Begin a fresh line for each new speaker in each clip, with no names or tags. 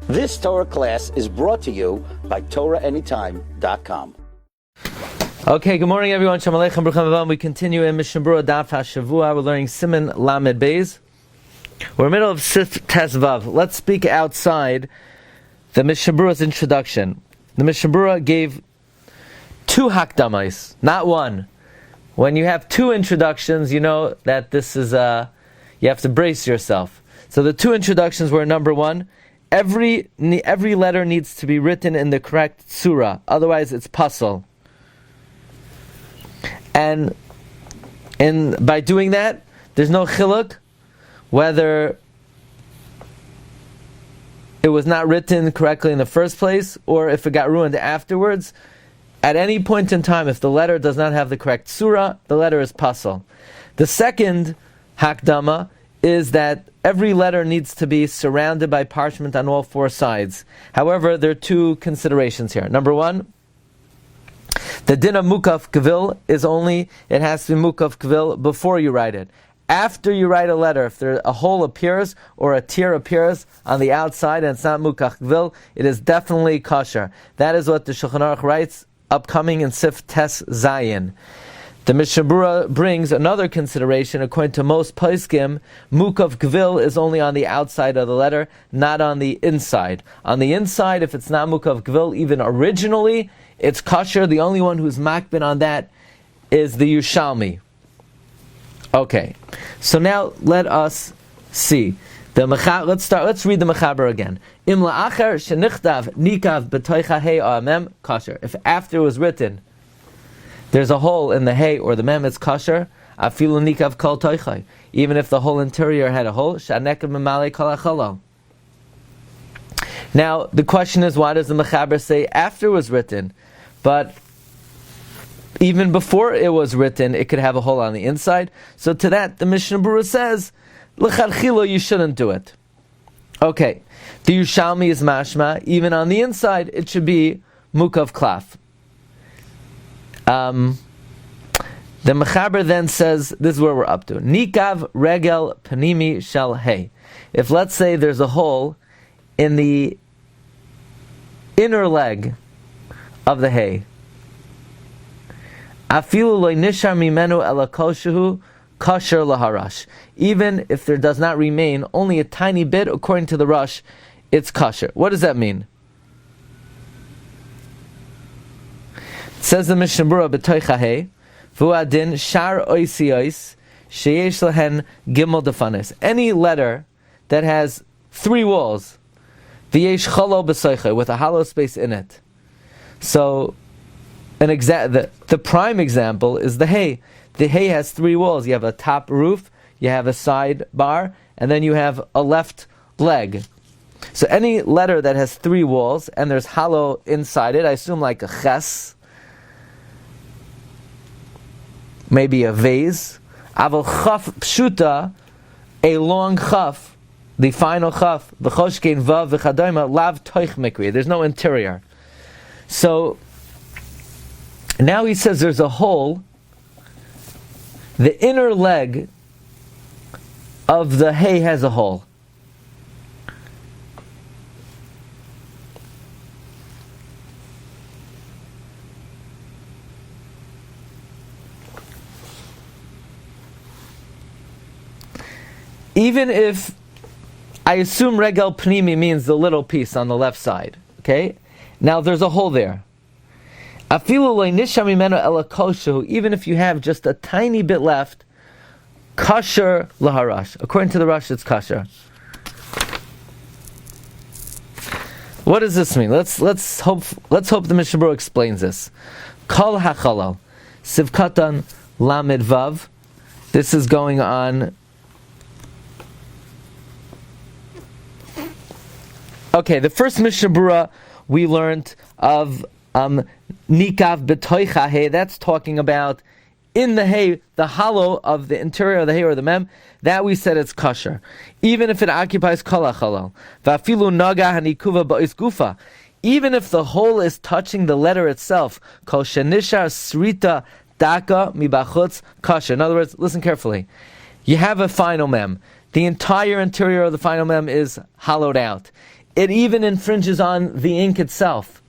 This Torah class is brought to you by TorahAnytime.com.
Okay, good morning everyone. Shalom Aleichem, Baruch Haba. We continue in Mishna Berura Daf Hashavua. We're learning Siman Lamed Beis. We're in the middle of Seif Tes Vav. Let's speak outside the Mishna Berura's introduction. The Mishna Berura gave two hakdamais, not one. When you have two introductions, you know that this is you have to brace yourself. So the two introductions were, number one, every letter needs to be written in the correct surah, otherwise it's puzzle. And by doing that, there's no chiluk whether it was not written correctly in the first place or if it got ruined afterwards. At any point in time, if the letter does not have the correct surah, the letter is puzzle. The second hakdama is that every letter needs to be surrounded by parchment on all four sides. However, there are two considerations here. Number one, the din of mukaf kavil is only, it has to be mukaf kavil before you write it. After you write a letter, if a hole appears or a tear appears on the outside and it's not mukaf kavil, it is definitely kosher. That is what the Shulchan Aruch writes upcoming in Seif Tes Zayin. The Mishna Berura brings another consideration. According to most poskim, mukaf kavil is only on the outside of the letter, not on the inside. On the inside, if it's not mukaf kavil, even originally, it's kosher. The only one who's makbid on that is the Yushalmi. Okay, so now let us see. Let's read the Mechaber again. Im la'achar shenichtav nikav b'toicha hey amem kosher. If after it was written, there's a hole in the hay or the mem, it's kosher. Afilu nikav kol toichai. Even if the whole interior had a hole, shanekav memale kol achalal. Now the question is, why does the Mechaber say after it was written? But even before it was written, it could have a hole on the inside. So to that, the Mishna Berura says, l'chadchila, you shouldn't do it. Okay, the Yushalmi is mashma. Even on the inside, it should be mukav klaf. The Mechaber then says, this is where we're up to. Nikav regel panimi shel hey. If, let's say, there's a hole in the inner leg of the hay, afilu lo nishar mimenu ela koshehu kosher laharash. Even if there does not remain only a tiny bit, according to the Rosh, it's kosher. What does that mean? It says the Mishna Berura b'toicha hey, v'u'adin shar oisiyos sheyesh lehen gimel defanes. Any letter that has three walls, v'yesh cholo b'soicha, with a hollow space in it. So, the prime example is the hay. The hay has three walls. You have a top roof, you have a side bar, and then you have a left leg. So any letter that has three walls and there's hollow inside it, I assume like a ches, maybe a vase, aval chaf pshuta, a long chaf, the final chaf, v'choshkein vav v'chadayma lav toich mikri. There's no interior. So now he says there's a hole. The inner leg of the hay has a hole. Even if I assume regel pnimi means the little piece on the left side, okay? Now there's a hole there. Even if you have just a tiny bit left, kosher laharash. According to the Rosh, it's kosher. What does this mean? Let's hope the Mishna Berura explains this. Kol hachalal sivkatan lamed vav. This is going on. Okay, the first Mishna Berura we learned of nikav b'toicha hay. That's talking about in the hay, the hollow of the interior of the hay or the mem. That we said it's kosher, even if it occupies kol hachalal. Va'afilu naga hanikuva ba'is gufa. Even if the hole is touching the letter itself, kol shenishar srita daka mibachutz kosher. In other words, listen carefully. You have a final mem. The entire interior of the final mem is hollowed out. it even infringes on the ink itself.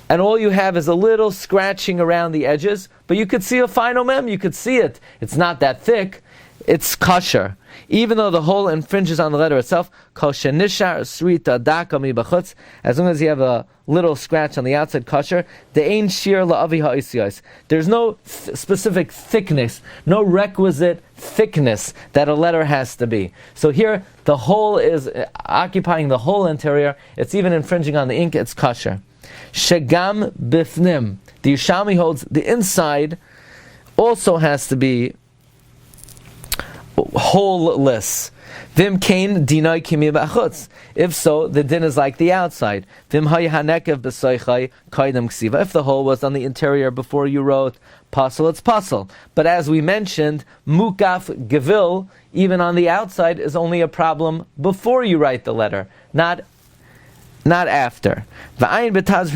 And all you have is a little scratching around the edges, but you could see a final mem, you could see it. It's not that thick, it's kosher. Even though the whole infringes on the letter itself, as long as you have a little scratch on the outside, kosher. There's no specific thickness, no requisite thickness that a letter has to be. So here, the whole is occupying the whole interior. It's even infringing on the ink. It's kosher. Shegam bifnim. The Yerushalmi holds the inside also has to be holeless. Vim kain dinai kimi b'achutz. If so, the din is like the outside. Vim hayahanekev b'soichai kaidem ksiva. If the hole was on the interior before you wrote pasul, it's pasul. But as we mentioned, mukaf gevil, even on the outside, is only a problem before you write the letter, not after. The Taz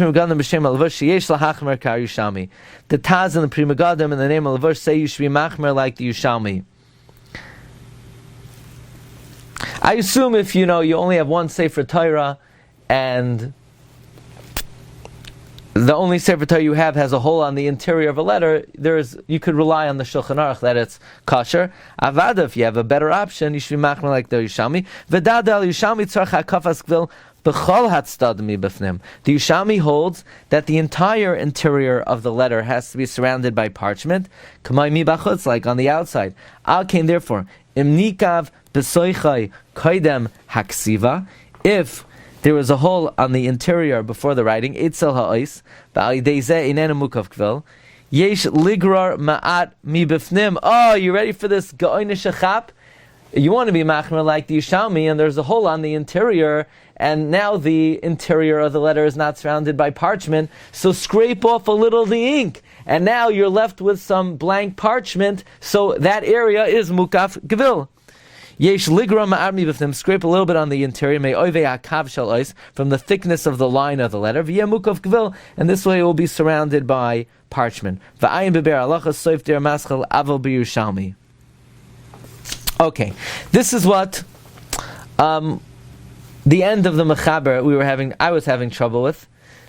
and the Pri Megadim in the name of Lavush say you should be machmer like the Yerushalmi. I assume if you only have one Sefer Torah and the only Sefer Torah you have has a hole on the interior of a letter, you could rely on the Shulchan Aruch that it's kosher. Avada, if you have a better option, you should be machmer like the Yerushalmi. V'dada al Yerushalmi tzarch hakafas gvil b'chol hatzdadim mibafnim. The Yerushalmi holds that the entire interior of the letter has to be surrounded by parchment, k'may mibachutz, like on the outside. Al kain, therefore, im nikav b'soichai kaidem haksiva, if there was a hole on the interior before the writing, Eitzel ha'ois, ba'alidei zeh inenu mukav kvel, yesh ligrar ma'at mibifnim. Oh, you ready for this ga'oine shechap? You want to be machmer like the Yerushalmi, and there's a hole on the interior, and now the interior of the letter is not surrounded by parchment, so scrape off a little of the ink, and now you're left with some blank parchment, so that area is mukaf gevil. Yesh ligra ma'armi b'fnim, scrape a little bit on the interior, may oivei hakav shel ois, from the thickness of the line of the letter, v'yeh mukaf gevil, and this way it will be surrounded by parchment. V'ayin beber halachas soif der maschel aval b'Yerushalmi. Okay, this is what the end of the Mechaber I was having trouble with.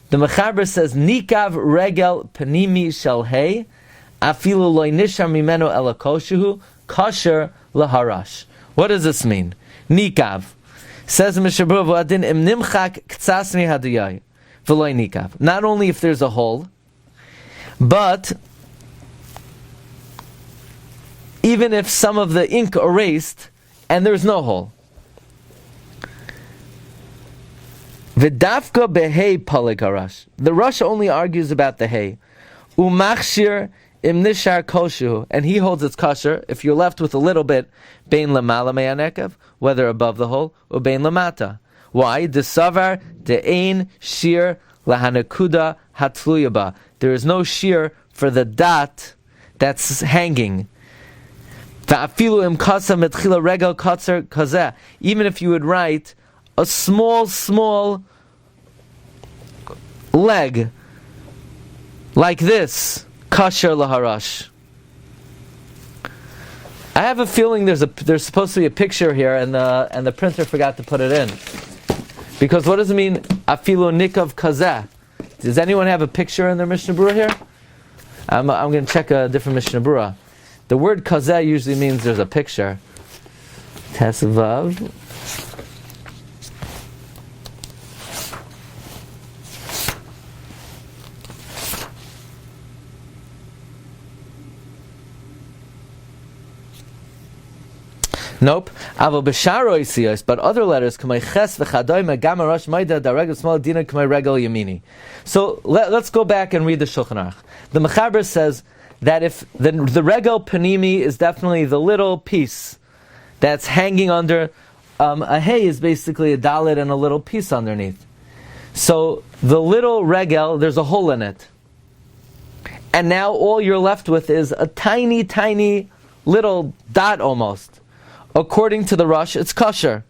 The Mechaber says, Nikav regel panimi shel hei, afilu loy nishar mimeno ela koshehu, kosher laharash. What does this mean? Nikav. Says Mishna Berura, v'adin im nimchak ktsas mi hadiyai, v'loy nikav. Not only if there's a hole, but even if some of the ink erased and there's no hole. V'dafka behei palikarash. The Rosh only argues about the hay. Umachshir im nishar koshu, and he holds it's kosher if you're left with a little bit bein lamala me'anekev, whether above the hole or bein lamata. Why? Desavar de'ein shir lahanekuda hatluyaba. There is no shear for the dot that's hanging. Even if you would write a small leg like this, kasher laharash. I have a feeling there's supposed to be a picture here, and the printer forgot to put it in. Because what does it mean? Afilu nikav kazeh. Does anyone have a picture in their Mishna Berura here? I'm going to check a different Mishna Berura. The word kazeh usually means there's a picture. Tesvav. Nope. But other letters, so let's go back and read the Shulchan Aruch. The Mechaber says that if the regel panimi is definitely the little piece that's hanging under a hay, is basically a dalet and a little piece underneath. So the little regel, there's a hole in it, and now all you're left with is a tiny little dot almost. According to the Rosh, it's kosher.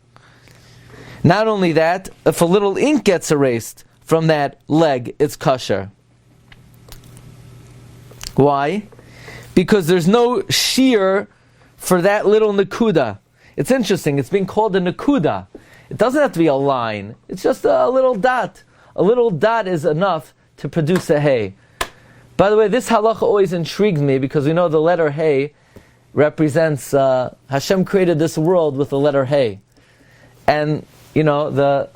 Not only that, if a little ink gets erased from that leg, it's kosher. Why? Because there's no shear for that little nakuda. It's interesting, it's being called a nakuda. It doesn't have to be a line. It's just a little dot. A little dot is enough to produce a hey. By the way, this halacha always intrigues me because we know the letter hey represents Hashem created this world with the letter hey, and the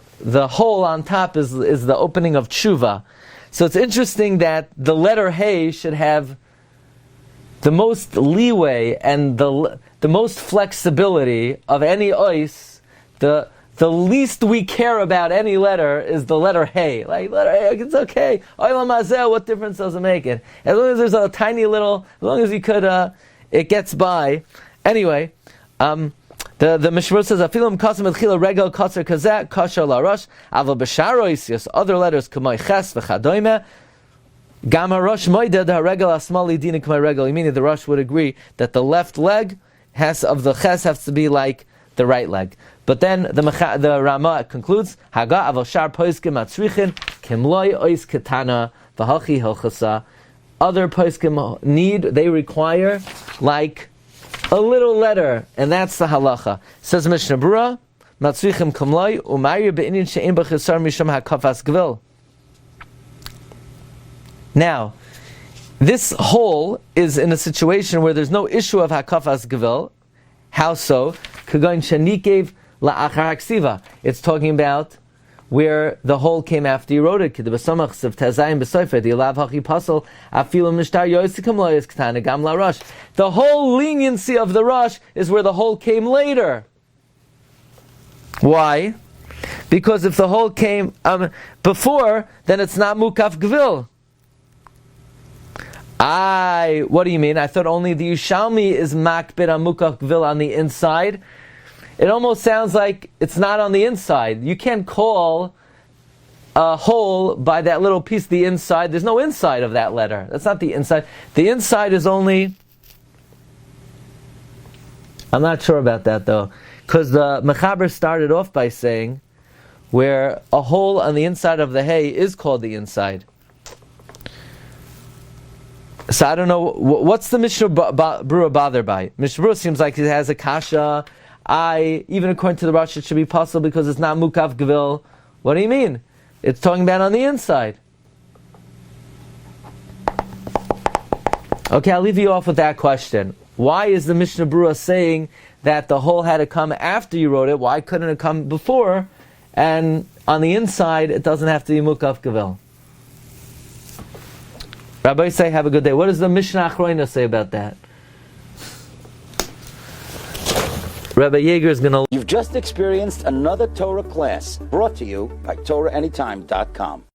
hole on top is the opening of tshuva. So it's interesting that the letter hey should have the most leeway and the most flexibility of any ois. The least we care about any letter is the letter hey. Like, letter hey, it's okay. Olam hazeh, what difference does it make it? As long as there's a tiny little, as long as you could, it gets by. Anyway, the Mishna Berura says, Afilim kasem etchila regel kasser kazeh, kasher la rosh, aval b'sharois, yes, other letters, k'may ches v'chadoime, Gama Rosh moided ha-regel asmali dina k'may regel, meaning the Rosh would agree that the left leg of the ches has to be like the right leg. But then the Rama concludes, Haga aval shar poiskim atzrichin kimloi ois ketana v'hachi hilchasa. Other poiskim they require like a little letter, and that's the halacha. Says Mishna Berura, matzrichim kimloi umayir be'inyin she'im b'chisar misham hakafas gvil. Now, this hole is in a situation where there's no issue of hakafas gvil. How so? Kagon shanikev la'achar haksiva. It's talking about where the hole came after you wrote it. The whole leniency of the Rosh is where the hole came later. Why? Because if the hole came before, then it's not mukaf gvil. What do you mean? I thought only the Yushalmi is makbid on mukaf gvil on the inside. It almost sounds like it's not on the inside. You can't call a hole by that little piece the inside. There's no inside of that letter. That's not the inside. The inside is only... I'm not sure about that though. Because the Mechaber started off by saying where a hole on the inside of the hay is called the inside. So I don't know, what's the Mishna Berura bothered by? Mishna Berura seems like it has a kasha. Even according to the Rosh, it should be possible because it's not mukaf gvil. What do you mean? It's talking about on the inside. Okay, I'll leave you off with that question. Why is the Mishna Berura saying that the hole had to come after you wrote it? Why couldn't it come before? And on the inside, it doesn't have to be mukaf gvil. Rabbi say, have a good day. What does the Mishnah Achroina say about that? Rabbi Yeager is going to...
You've just experienced another Torah class brought to you by TorahAnytime.com.